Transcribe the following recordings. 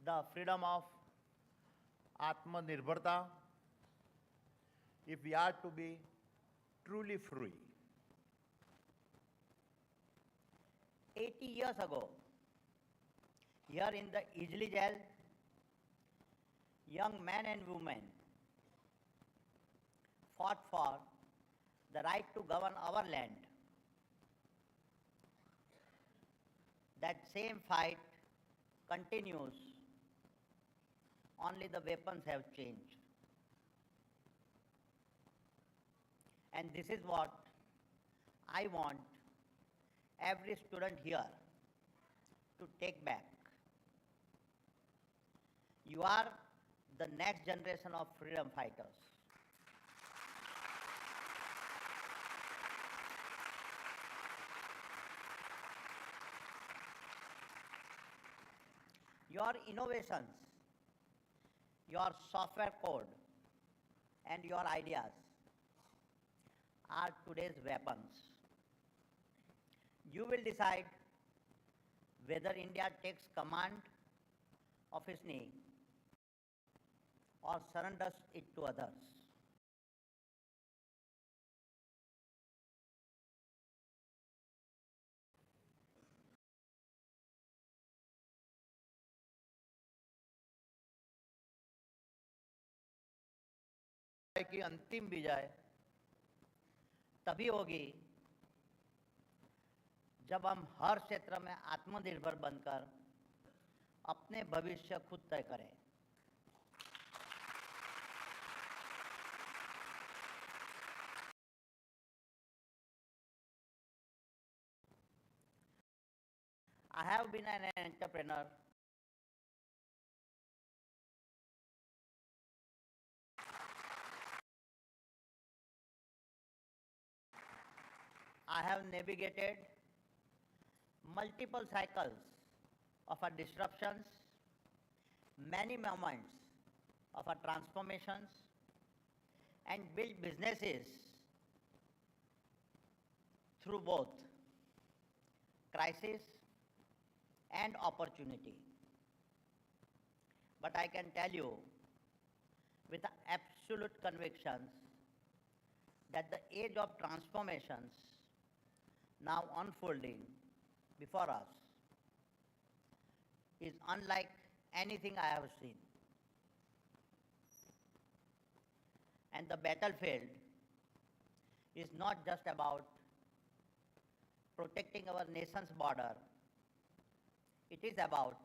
the freedom of Atmanirbharta if we are to be truly free. 80 years ago, here in the Ijli jail, young men and women fought for the right to govern our land. That same fight continues, only the weapons have changed. And this is what I want every student here to take back. You are the next generation of freedom fighters. Your innovations, your software code, and your ideas are today's weapons. You will decide whether India takes command of its name or surrenders it to others. की अंतिम विजय तभी होगी जब हम हर क्षेत्र में आत्मनिर्भर बनकर अपने भविष्य खुद तय करें. I have been an entrepreneur I have navigated multiple cycles of our disruptions, many moments of our transformations, and built businesses through both crisis and opportunity. But I can tell you with absolute convictions that the age of transformations now unfolding before us is unlike anything I have seen. And the battlefield is not just about protecting our nation's border, it is about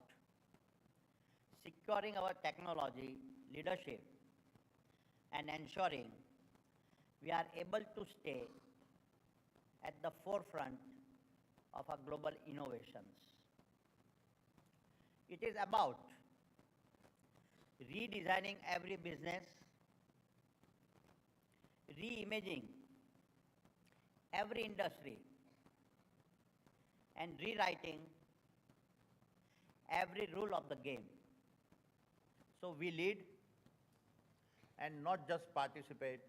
securing our technology leadership and ensuring we are able to stay at the forefront of our global innovations. It is about redesigning every business, reimagining every industry, and rewriting every rule of the game. So we lead and not just participate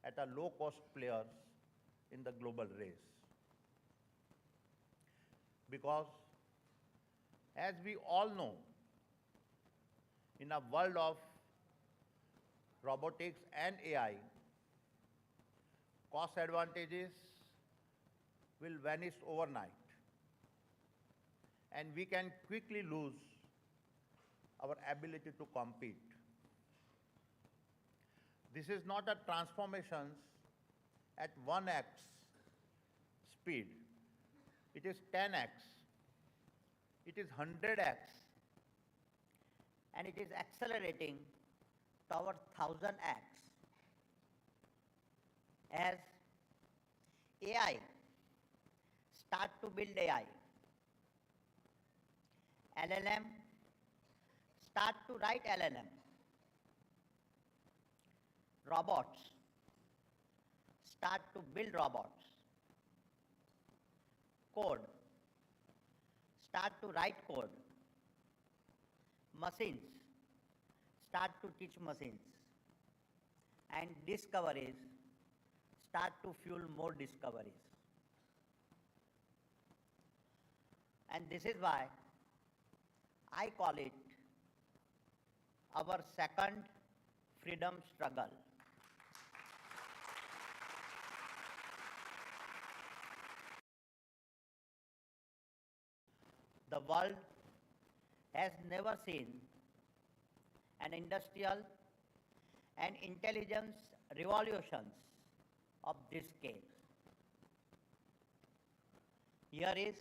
at a low-cost players in the global race. Because as we all know, in a world of robotics and AI, cost advantages will vanish overnight, and we can quickly lose our ability to compete. This is not a transformation at 1x speed. It is 10x. It is 100x. And it is accelerating toward 1000x as AI start to build AI. LLM start to write LLM. Robots start to build robots. Code start to write code. Machines start to teach machines. And discoveries start to fuel more discoveries. And this is why I call it our second freedom struggle. The world has never seen an industrial and intelligence revolutions of this scale. Here is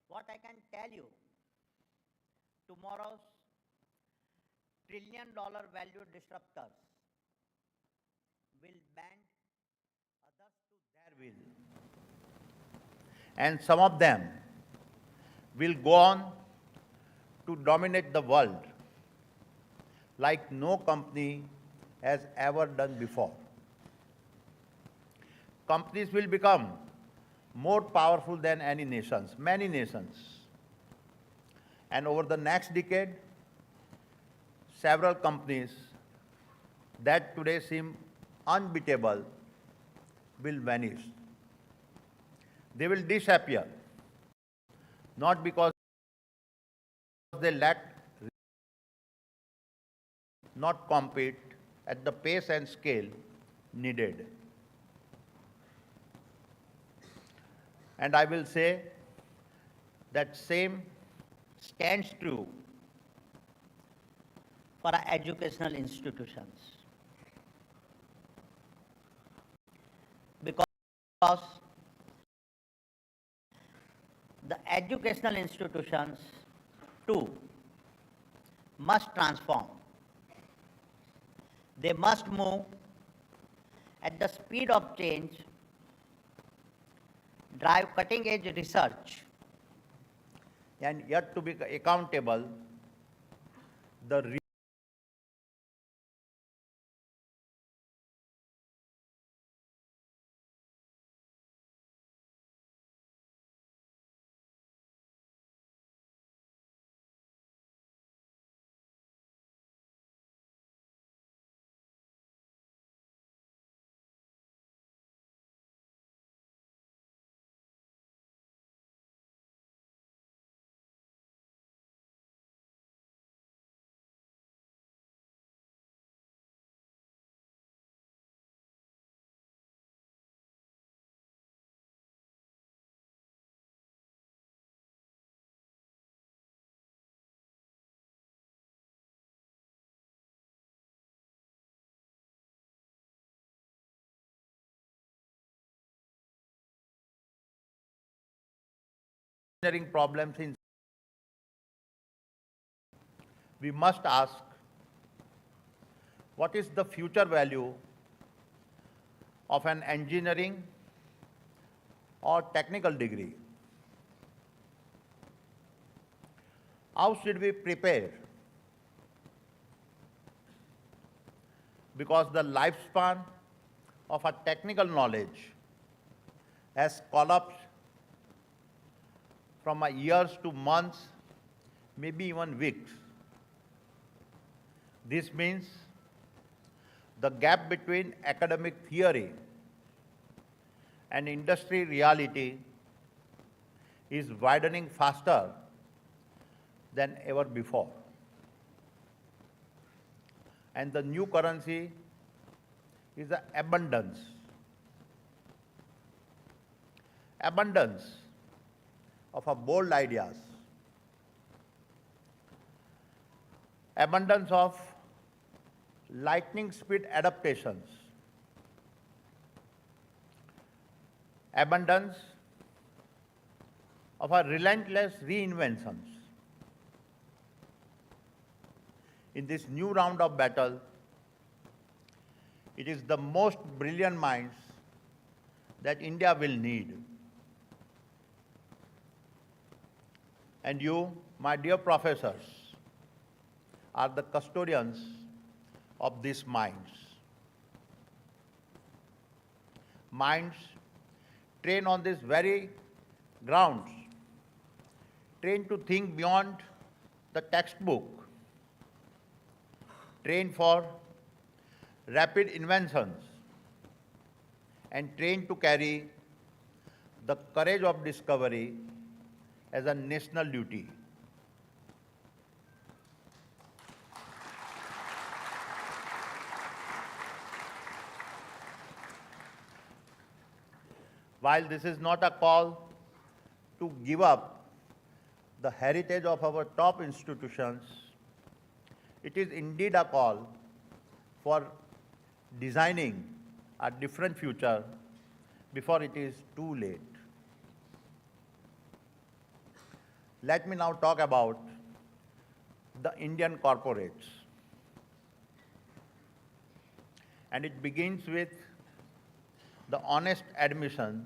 what I can tell you. Tomorrow's trillion-dollar value disruptors will bend others to their will. And some of them will go on to dominate the world like no company has ever done before. Companies will become more powerful than any nations, many nations. And over the next decade, several companies that today seem unbeatable will vanish. They will disappear, not because they lack, not compete at the pace and scale needed. And I will say that same stands true for our educational institutions. Because the educational institutions too must transform. They must move at the speed of change, drive cutting-edge research, and yet to be accountable, the engineering problems in we must ask, what is the future value of an engineering or technical degree? How should we prepare? Because the lifespan of a technical knowledge has collapsed from years to months, maybe even weeks. This means the gap between academic theory and industry reality is widening faster than ever before. And the new currency is the abundance. Abundance of our bold ideas. Abundance of lightning speed adaptations. Abundance of our relentless reinventions. In this new round of battle, it is the most brilliant minds that India will need. And you, my dear professors, are the custodians of these minds. Minds trained on these very grounds, trained to think beyond the textbook, trained for rapid inventions, and trained to carry the courage of discovery as a national duty. While this is not a call to give up the heritage of our top institutions, it is indeed a call for designing a different future before it is too late. Let me now talk about the Indian corporates. And it begins with the honest admission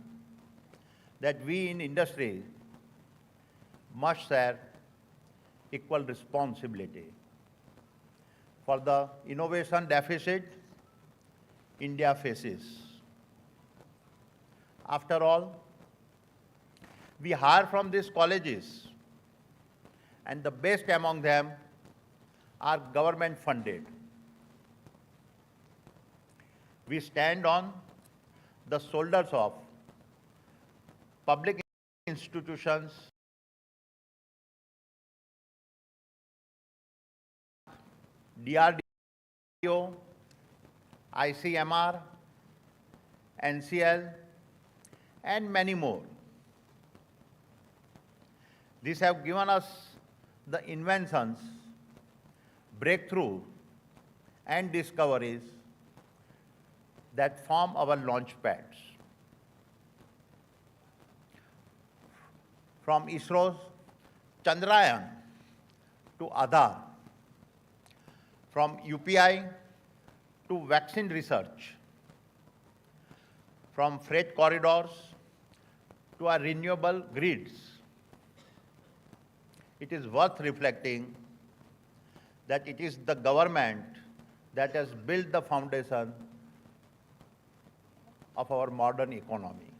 that we in industry must share equal responsibility for the innovation deficit India faces. After all, we hire from these colleges, and the best among them are government funded. We stand on the shoulders of public institutions, DRDO, ICMR, NCL, and many more. These have given us the inventions, breakthrough, and discoveries that form our launch pads. From ISRO's Chandrayaan to Aadhaar, from UPI to vaccine research, from freight corridors to our renewable grids, it is worth reflecting that it is the government that has built the foundation of our modern economy.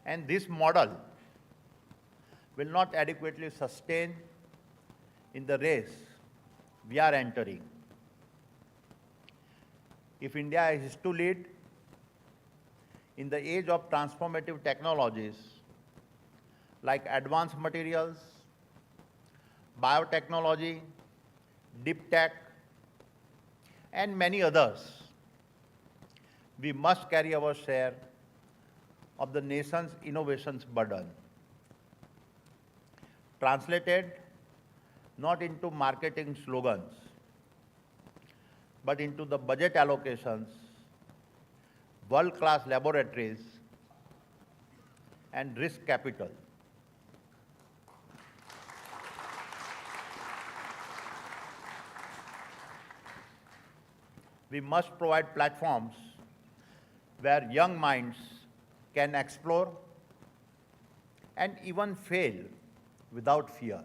And this model will not adequately sustain in the race we are entering. If India is to lead in the age of transformative technologies like advanced materials, biotechnology, deep tech, and many others, we must carry our share of the nation's innovations burden. Translated not into marketing slogans, but into the budget allocations, world-class laboratories, and risk capital. We must provide platforms where young minds can explore and even fail without fear.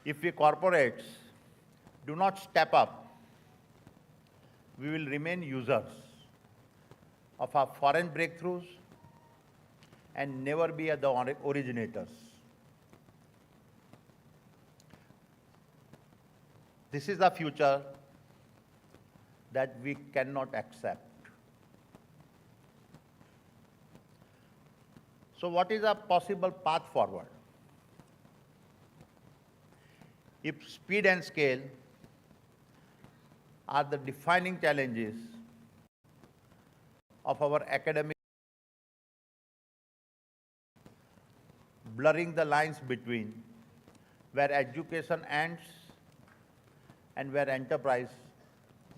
If we corporates do not step up, we will remain users of our foreign breakthroughs and never be the originators. This is a future that we cannot accept. So what is a possible path forward? If speed and scale are the defining challenges of our academic, blurring the lines between where education ends and where enterprise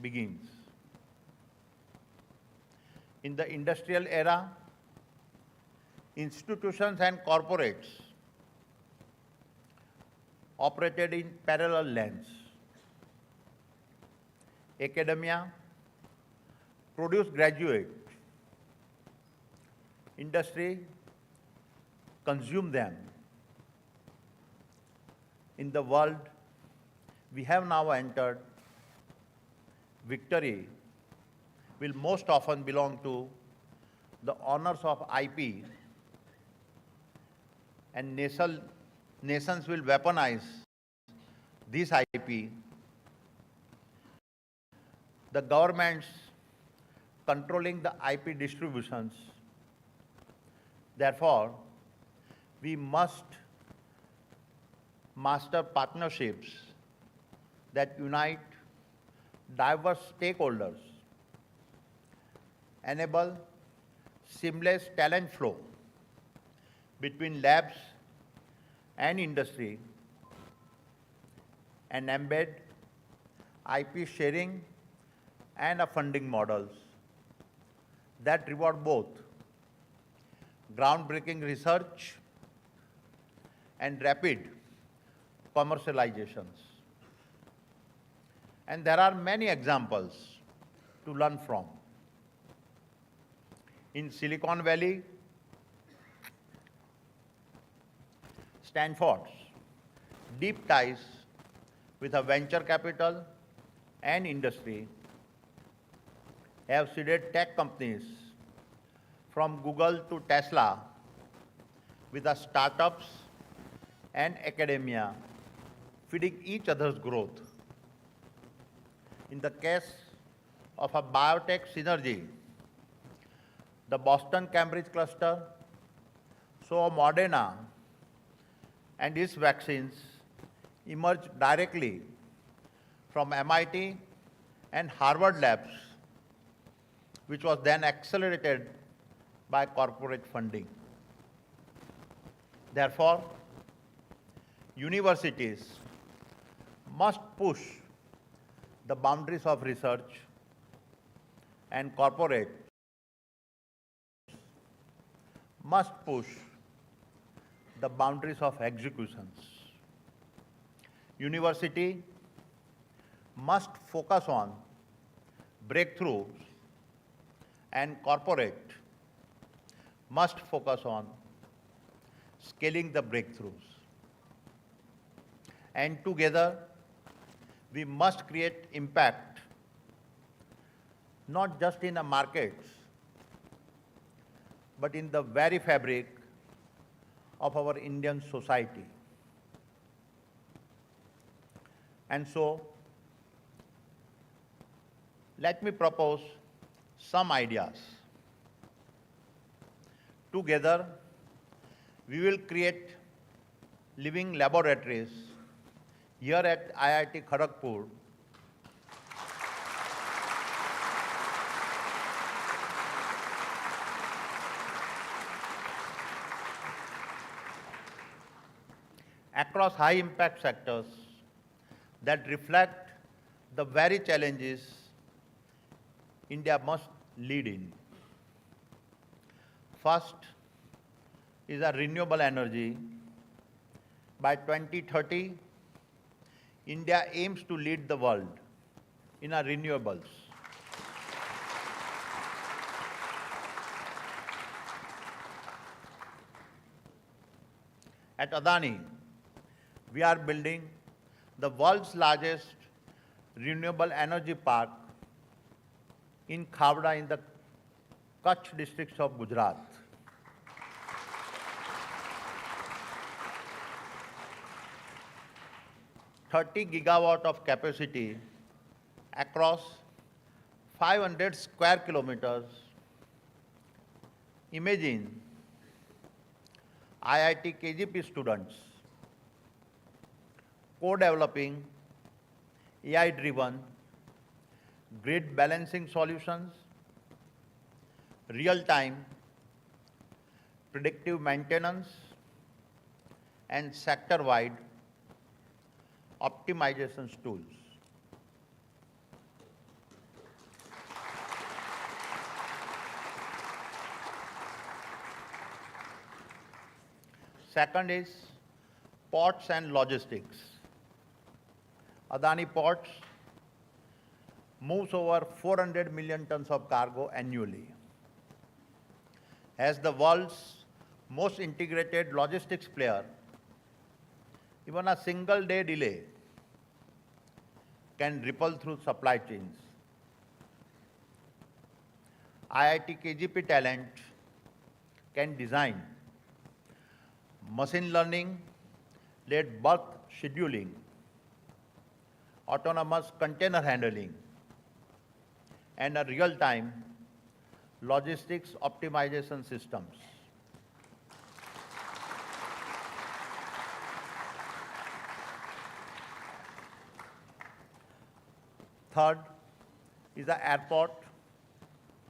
begins. In the industrial era, institutions and corporates operated in parallel lanes. Academia produced graduates, industry consumed them. In the world we have now entered, victory will most often belong to the owners of IP, and nations will weaponize this IP. The governments controlling the IP distributions. Therefore, we must master partnerships that unite diverse stakeholders, enable seamless talent flow between labs and industry, and embed IP sharing and funding models that reward both groundbreaking research and rapid commercializations. And there are many examples to learn from. In Silicon Valley, Stanford's deep ties with a venture capital and industry have seeded tech companies from Google to Tesla with the startups and academia feeding each other's growth. In the case of a biotech synergy, the Boston-Cambridge cluster saw Moderna and its vaccines emerge directly from MIT and Harvard labs, which was then accelerated by corporate funding. Therefore, universities must push the boundaries of research, and corporates must push the boundaries of executions. University must focus on breakthroughs, and corporate must focus on scaling the breakthroughs. And together, we must create impact, not just in the markets, but in the very fabric of our Indian society. And so, let me propose some ideas. Together, we will create living laboratories here at IIT Kharagpur across high-impact sectors that reflect the very challenges India must lead in. First is a renewable energy. By 2030, India aims to lead the world in our renewables. At Adani, we are building the world's largest renewable energy park in Khavda in the Kutch districts of Gujarat. "30 gigawatt of capacity across 500 square kilometers." Imagine IIT KGP students co-developing AI-driven grid balancing solutions, real-time predictive maintenance, and sector-wide optimization tools. Second is ports and logistics. Adani Ports moves over 400 million tons of cargo annually. As the world's most integrated logistics player, even a single day delay can ripple through supply chains. IIT KGP talent can design machine learning-led berth scheduling, autonomous container handling, and a real-time logistics optimization systems. third is the airport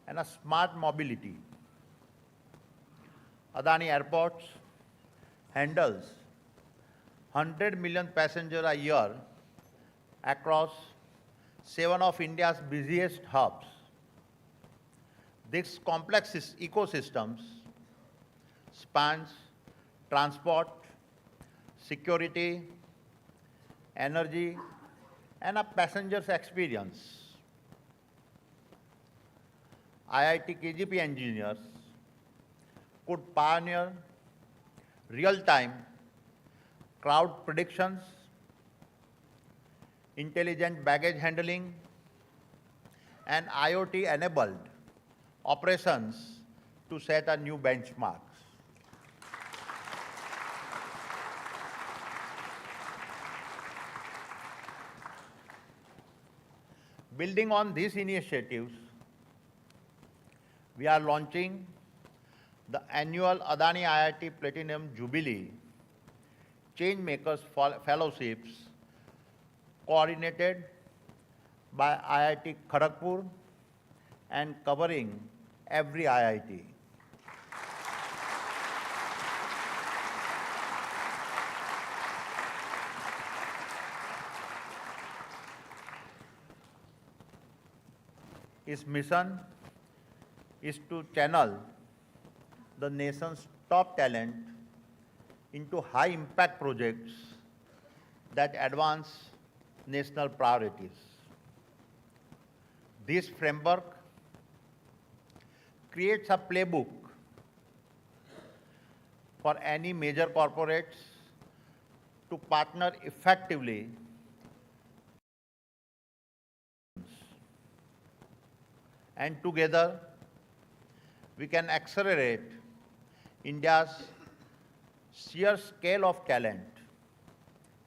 and a smart mobility. Adani Airports handles 100 million passengers a year across 7 of India's busiest hubs. This complex ecosystems spans transport, security, energy, and a passenger's experience. IIT KGP engineers could pioneer real-time crowd predictions, intelligent baggage handling, and IoT-enabled operations to set a new benchmarks. Building on these initiatives, we are launching the annual Adani IIT Platinum Jubilee Changemakers Fellowships coordinated by IIT Kharagpur and covering every IIT. Its mission is to channel the nation's top talent into high-impact projects that advance national priorities. This framework creates a playbook for any major corporates to partner effectively and together we can accelerate India's sheer scale of talent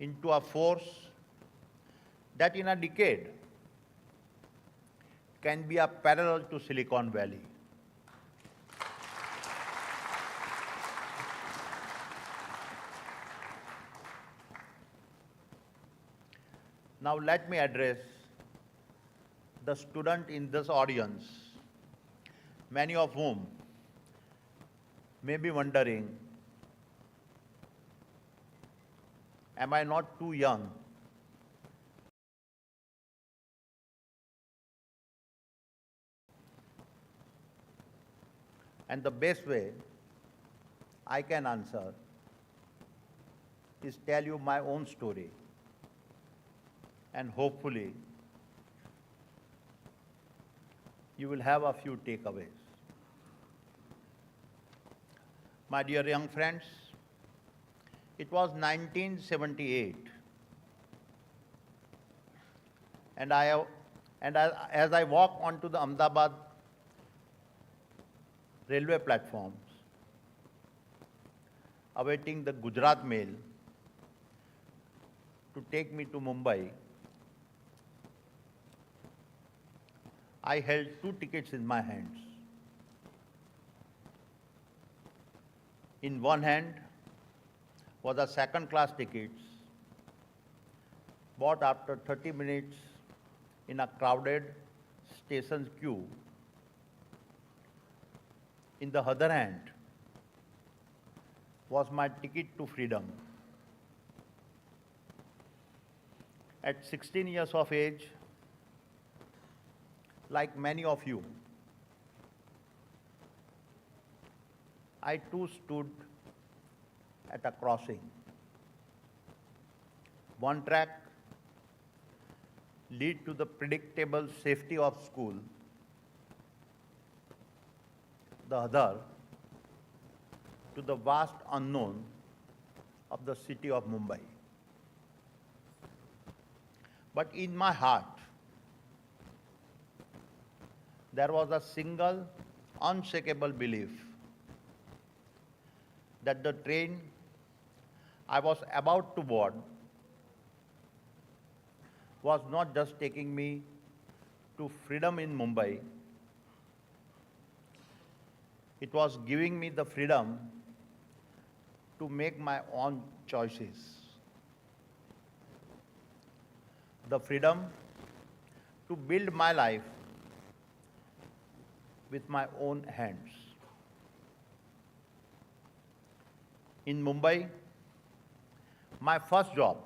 into a force that in a decade can be a parallel to Silicon Valley. Now let me address the student in this audience, many of whom may be wondering, am I not too young? And the best way I can answer is tell you my own story, and hopefully you will have a few takeaways. My dear young friends, it was 1978, and as I walk onto the Ahmedabad railway platforms, awaiting the Gujarat mail to take me to Mumbai, I held 2 tickets in my hands. In one hand was a second-class tickets bought after 30 minutes in a crowded station queue. In the other hand was my ticket to freedom. At 16 years of age, like many of you, I too stood at a crossing. One track lead to the predictable safety of school, the other to the vast unknown of the city of Mumbai. But in my heart, there was a single unshakable belief that the train I was about to board was not just taking me to freedom in Mumbai, it was giving me the freedom to make my own choices. The freedom to build my life with my own hands. In Mumbai, my first job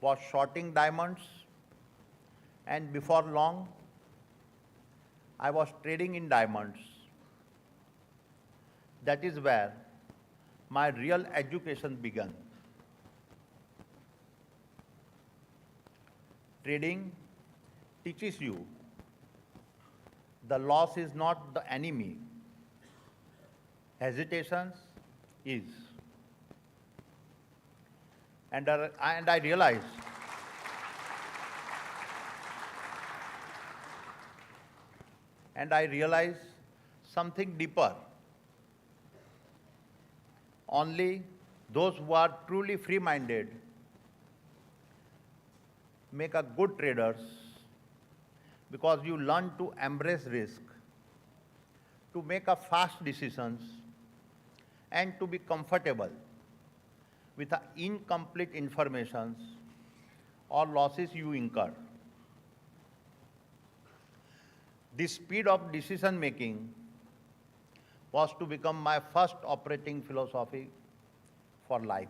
was sorting diamonds, and before long, I was trading in diamonds. That is where my real education began. Trading teaches you the loss is not the enemy. Hesitations is. And I realized something deeper. Only those who are truly free-minded make a good traders, because you learn to embrace risk, to make a fast decisions, and to be comfortable with the incomplete information or losses you incur. The speed of decision making was to become my first operating philosophy for life.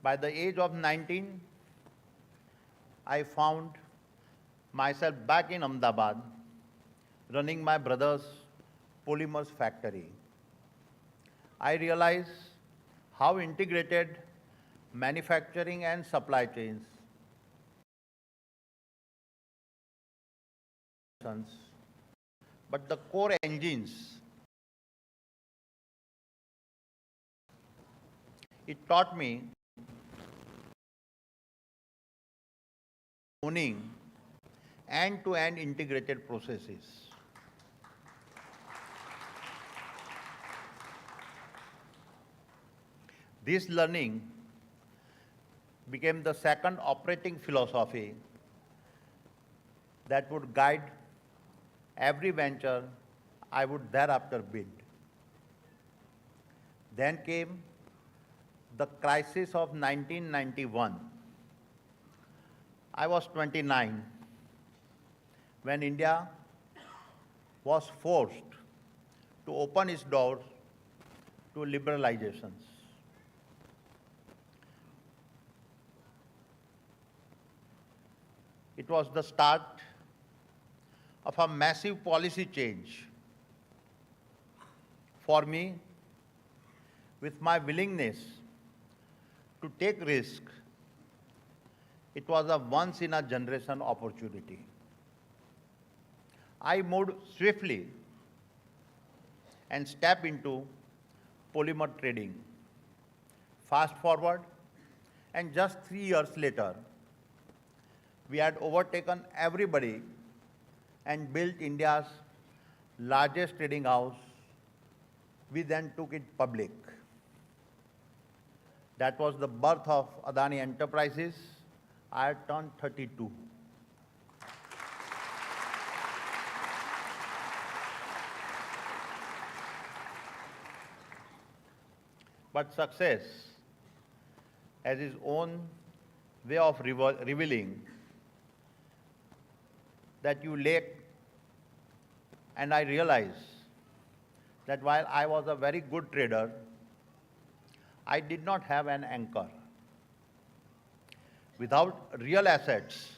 By the age of 19, I found myself back in Ahmedabad, running my brother's polymers factory. I realized how integrated manufacturing and supply chains, but the core engines. It taught me owning end-to-end integrated processes. This learning became the second operating philosophy that would guide every venture I would thereafter build. Then came the crisis of 1991. I was 29 when India was forced to open its doors to liberalizations. It was the start of a massive policy change. For me, with my willingness to take risk, it was a once-in-a-generation opportunity. I moved swiftly and stepped into polymer trading. Fast forward, and just 3 years later, we had overtaken everybody and built India's largest trading house. We then took it public. That was the birth of Adani Enterprises. I had turned 32. But success has its own way of revealing that you lack, and I realized that while I was a very good trader, I did not have an anchor. Without real assets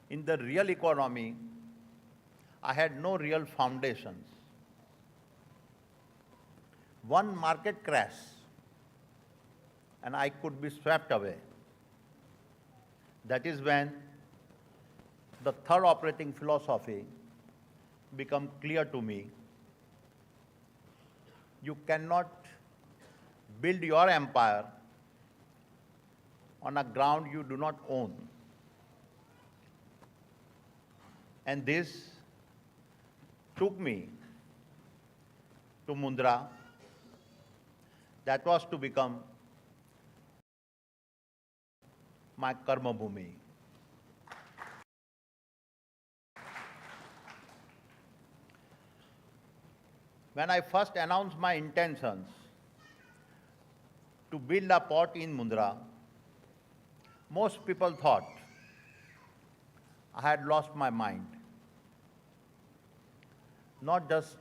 in the real economy, I had no real foundations. One market crash, and I could be swept away. That is when the third operating philosophy became clear to me. You cannot build your empire on a ground you do not own. And this took me to Mundra. That was to become my karma bhumi. When I first announced my intentions to build a port in Mundra, most people thought I had lost my mind. Not just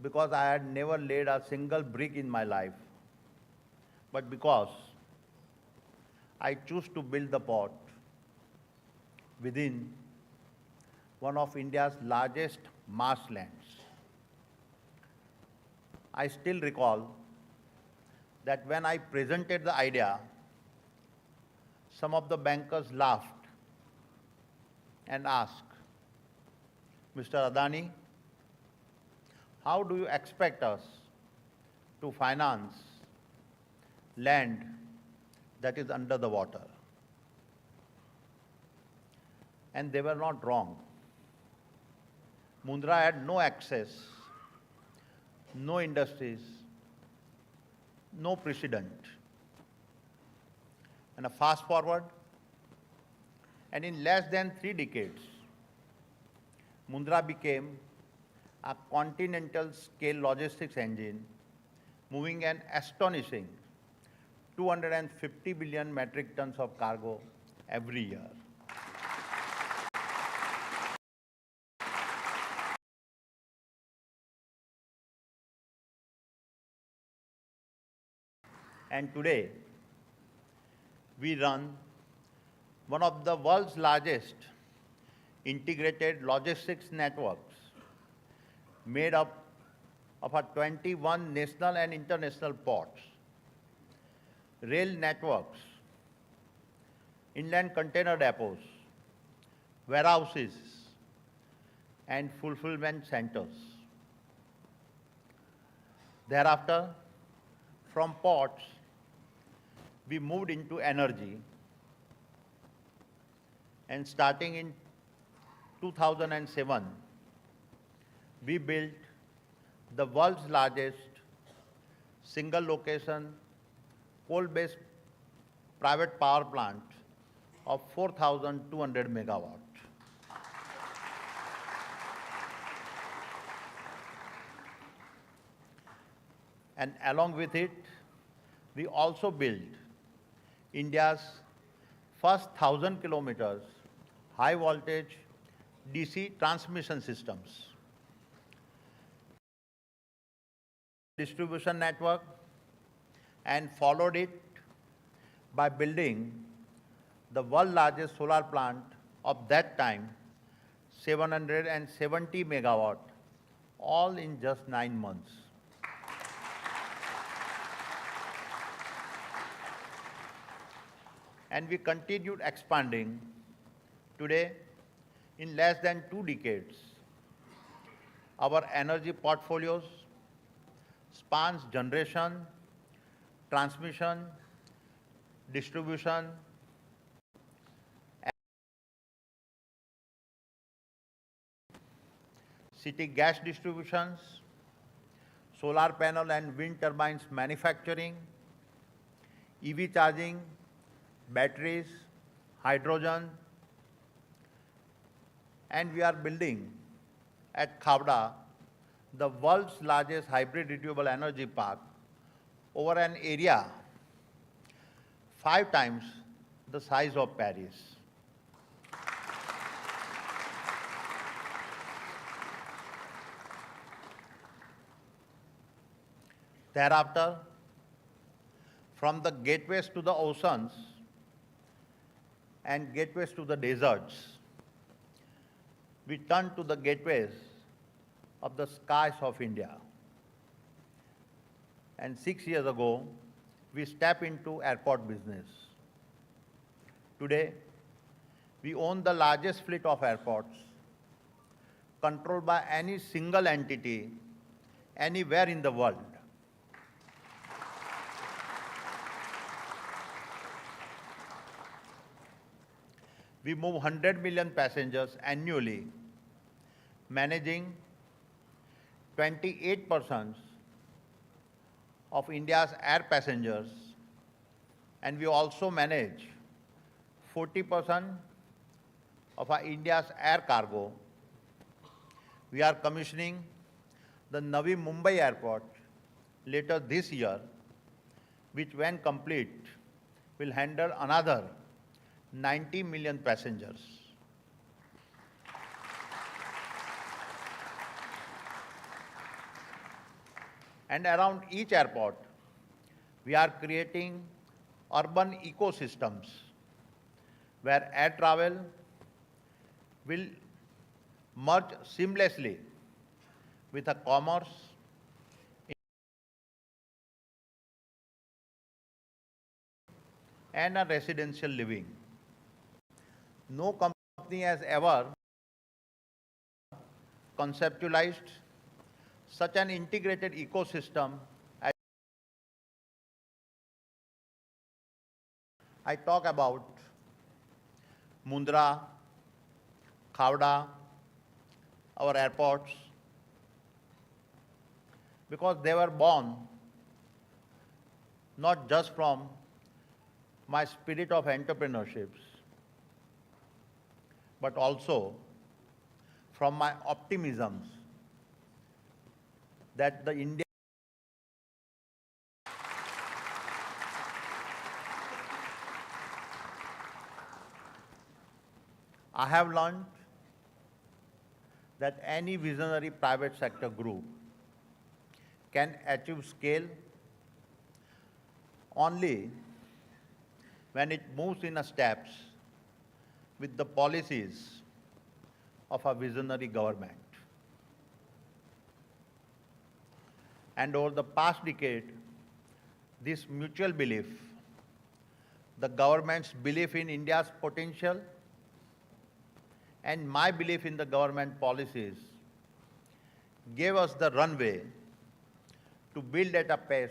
because I had never laid a single brick in my life, but because I chose to build the port within one of India's largest marshlands. I still recall that when I presented the idea, some of the bankers laughed and asked, "Mr. Adani, how do you expect us to finance land that is under the water?" And they were not wrong. Mundra had no access, no industries, no precedent. And a fast forward, and in less than 3 decades, Mundra became a continental scale logistics engine, moving an astonishing 250 billion metric tons of cargo every year. And today, we run one of the world's largest integrated logistics networks made up of 21 national and international ports, rail networks, inland container depots, warehouses, and fulfillment centers. Thereafter, from ports, we moved into energy, and starting in 2007, we built the world's largest single location coal-based private power plant of 4,200 megawatts. And along with it, we also built India's first 1,000 kilometers high voltage DC transmission systems, distribution network, and followed it by building the world's largest solar plant of that time, 770 megawatt, all in just 9 months. And we continued expanding. Today, in less than 2 decades, our energy portfolios spans generation, transmission, distribution, city gas distributions, solar panel and wind turbines manufacturing, EV charging, batteries, hydrogen, and we are building at Khavda the world's largest hybrid renewable energy park over an area 5 times the size of Paris. Thereafter, from the gateways to the oceans and gateways to the deserts, we turn to the gateways of the skies of India. And 6 years ago, we stepped into airport business. Today, we own the largest fleet of airports, controlled by any single entity anywhere in the world. We move 100 million passengers annually, managing 28% of India's air passengers, and we also manage 40% of India's air cargo. We are commissioning the Navi Mumbai Airport later this year, which when complete will handle another 90 million passengers. And around each airport, we are creating urban ecosystems where air travel will merge seamlessly with a commerce and a residential living. No company has ever conceptualized such an integrated ecosystem. I talk about Mundra, Khavda, our airports, because they were born not just from my spirit of entrepreneurship, but also from my optimisms that the India I have learned that any visionary private sector group can achieve scale only when it moves in a steps with the policies of a visionary government. And over the past decade, this mutual belief, the government's belief in India's potential, and my belief in the government policies gave us the runway to build at a pace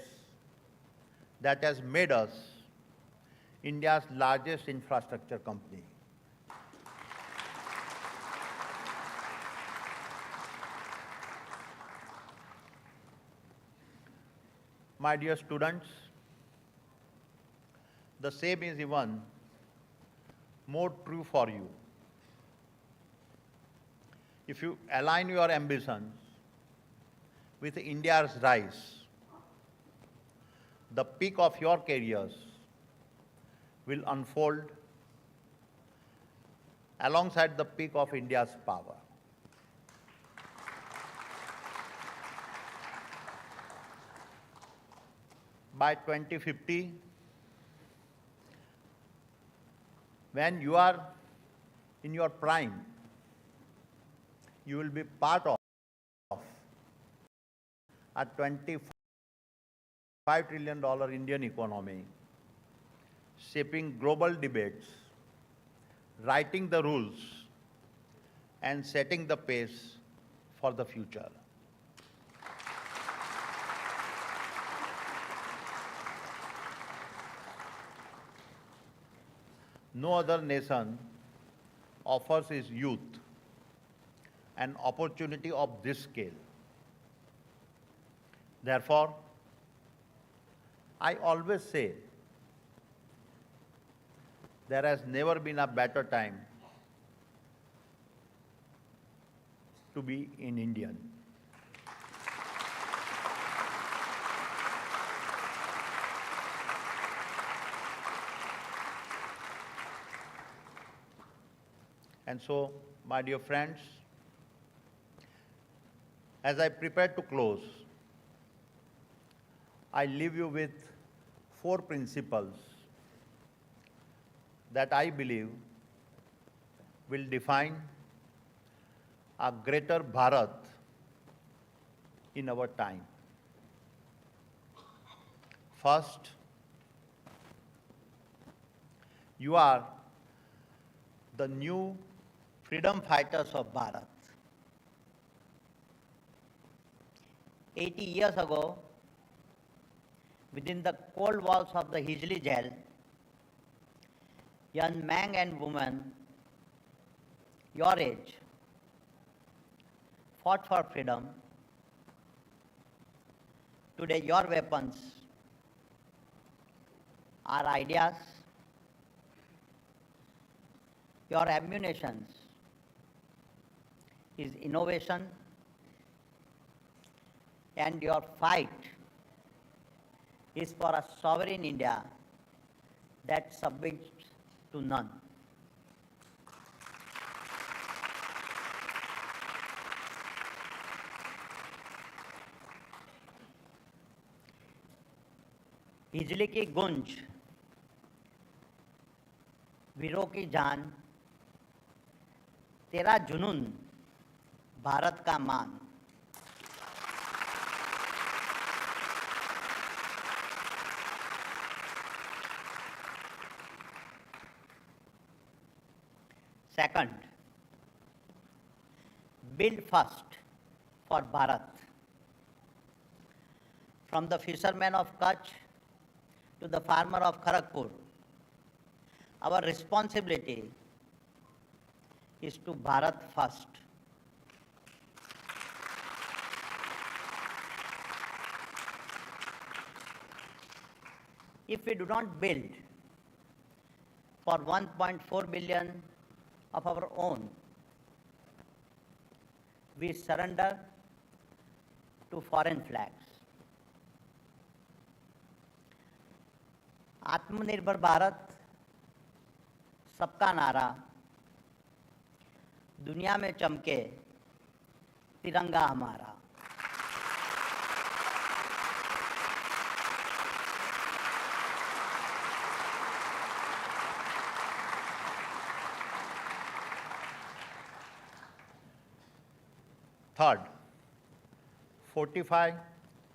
that has made us India's largest infrastructure company. My dear students, the same is even more true for you. If you align your ambitions with India's rise, the peak of your careers will unfold alongside the peak of India's power. By 2050, when you are in your prime, you will be part of a $25 trillion Indian economy, shaping global debates, writing the rules, and setting the pace for the future. No other nation offers its youth an opportunity of this scale. Therefore, I always say there has never been a better time to be an Indian. And so, my dear friends, as I prepare to close, I leave you with 4 principles that I believe will define a greater Bharat in our time. First, you are the new freedom fighters of Bharat. 80 years ago, within the cold walls of the Hijli jail, young men and women your age fought for freedom. Today, your weapons are ideas, your ammunition is innovation, and your fight is for a sovereign India that submits to none. Hijli की गुंज, वीरों की जान, तेरा जुनून, भारत का मान। Second, build first for Bharat. From the fisherman of Kutch to the farmer of Kharagpur, our responsibility is to Bharat first. If we do not build for 1.4 billion of our own, we surrender to foreign flags. आत्मनिर्भर भारत, सबका नारा, दुनिया में चमके तिरंगा हमारा। Third, fortify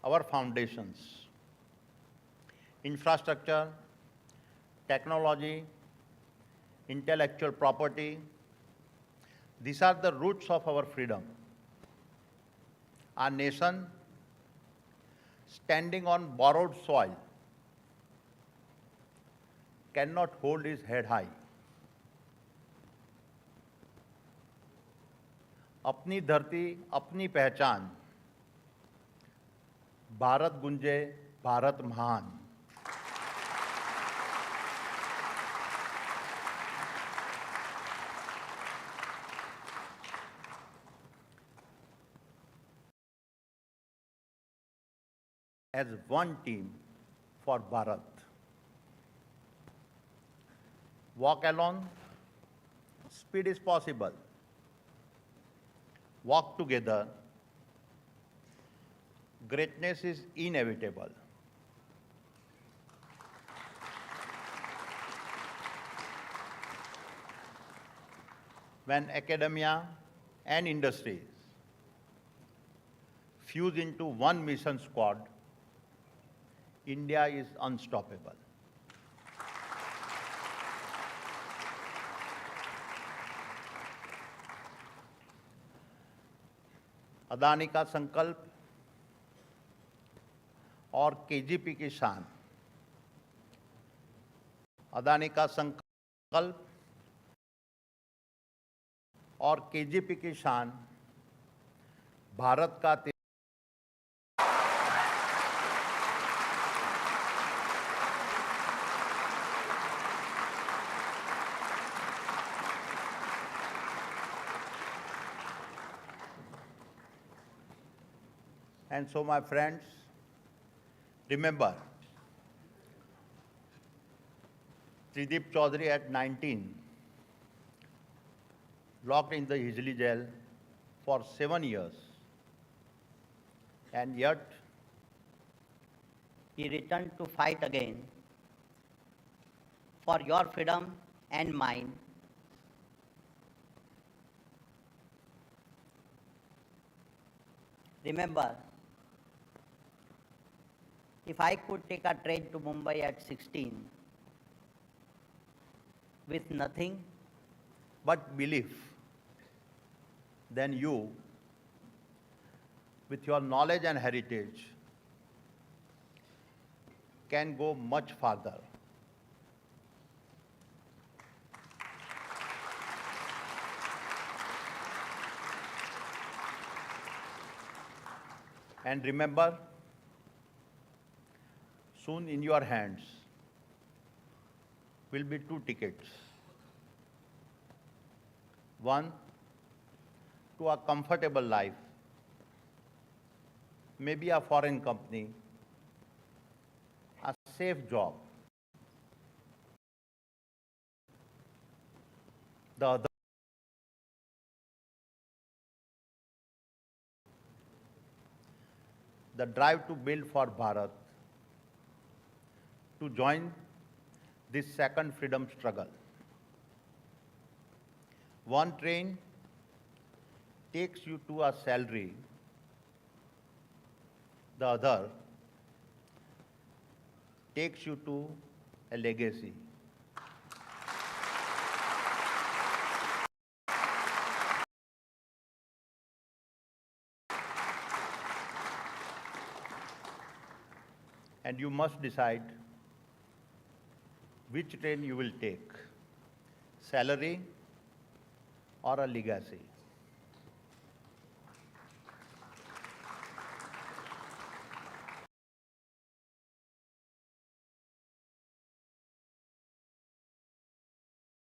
our foundations, infrastructure, technology, intellectual property. These are the roots of our freedom. Our nation, standing on borrowed soil, cannot hold its head high. अपनी धरती, अपनी पहचान, भारत गुंजे, भारत महान। As one team for Bharat. Walk alone, speed is possible. Walk together, greatness is inevitable. When academia and industries fuse into one mission squad, India is unstoppable. Adani का संकल्प और KGP की शान। अदानी का संकल्प और केजीपी की शान भारत का And so, my friends, remember, Tridip Chaudhary at 19, locked in the Hijli jail for 7 years, and yet he returned to fight again for your freedom and mine. Remember, if I could take a train to Mumbai at 16 with nothing but belief, then you, with your knowledge and heritage, can go much farther. And remember, soon in your hands will be 2 tickets. One, to a comfortable life, maybe a foreign company, a safe job. The other, the drive to build for Bharat, to join this second freedom struggle. One train takes you to a salary, the other takes you to a legacy. And you must decide which train you will take, salary or a legacy.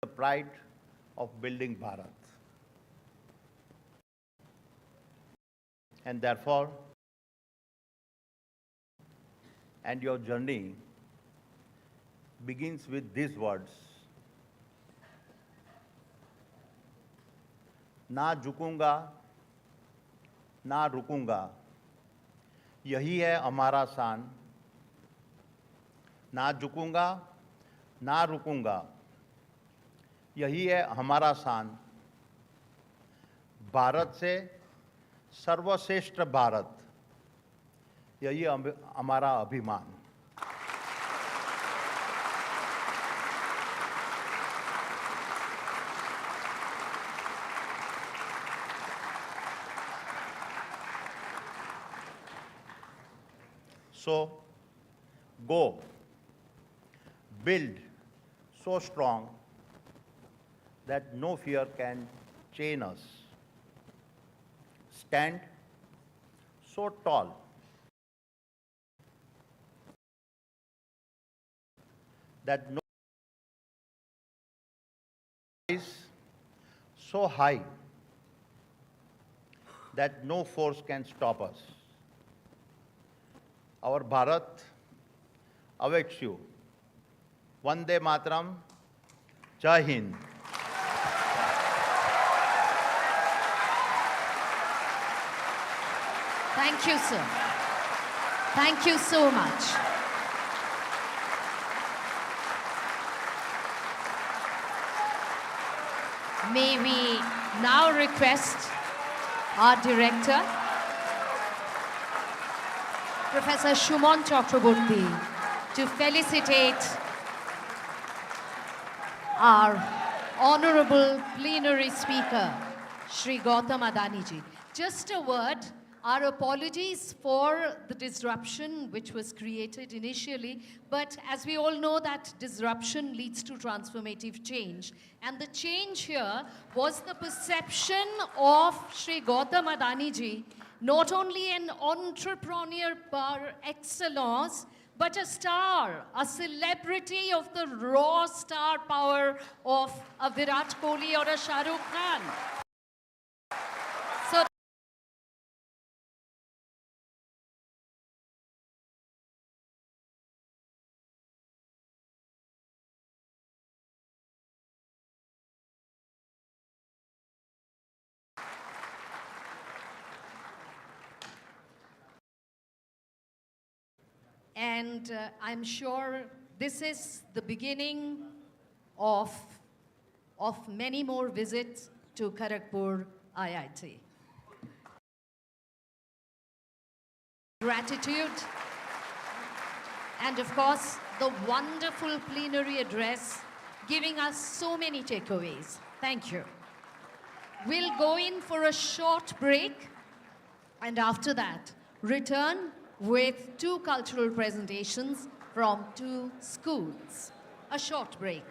The pride of building Bharat. And therefore, and your journey begins with these words: ना झुकूंगा, ना रुकूंगा, यही है हमारा शान। ना झुकूंगा, ना रुकूंगा, यही है हमारा शान। भारत से सर्वश्रेष्ठ भारत, यही हमारा अभिमान। So, go, build so strong that no fear can chain us. Stand so tall that no rise so high that no force can stop us. Our Bharat awaits you. Vande Mataram. Jai Hind. Thank you, sir. Thank you so much. May we now request our director, Professor Shumon Chakraborty, to felicitate our honorable plenary speaker, Shri Gautam Adani ji. Just a word, our apologies for the disruption which was created initially, but as we all know that disruption leads to transformative change. And the change here was the perception of Shri Gautam Adani ji, not only an entrepreneur par excellence, but a star, a celebrity of the raw star power of a Virat Kohli or a Shah Rukh Khan. So, and I'm sure this is the beginning of many more visits to Kharagpur IIT. Gratitude, and of course, the wonderful plenary address giving us so many takeaways. Thank you. We'll go in for a short break, and after that, return with two cultural presentations from two schools. A short break.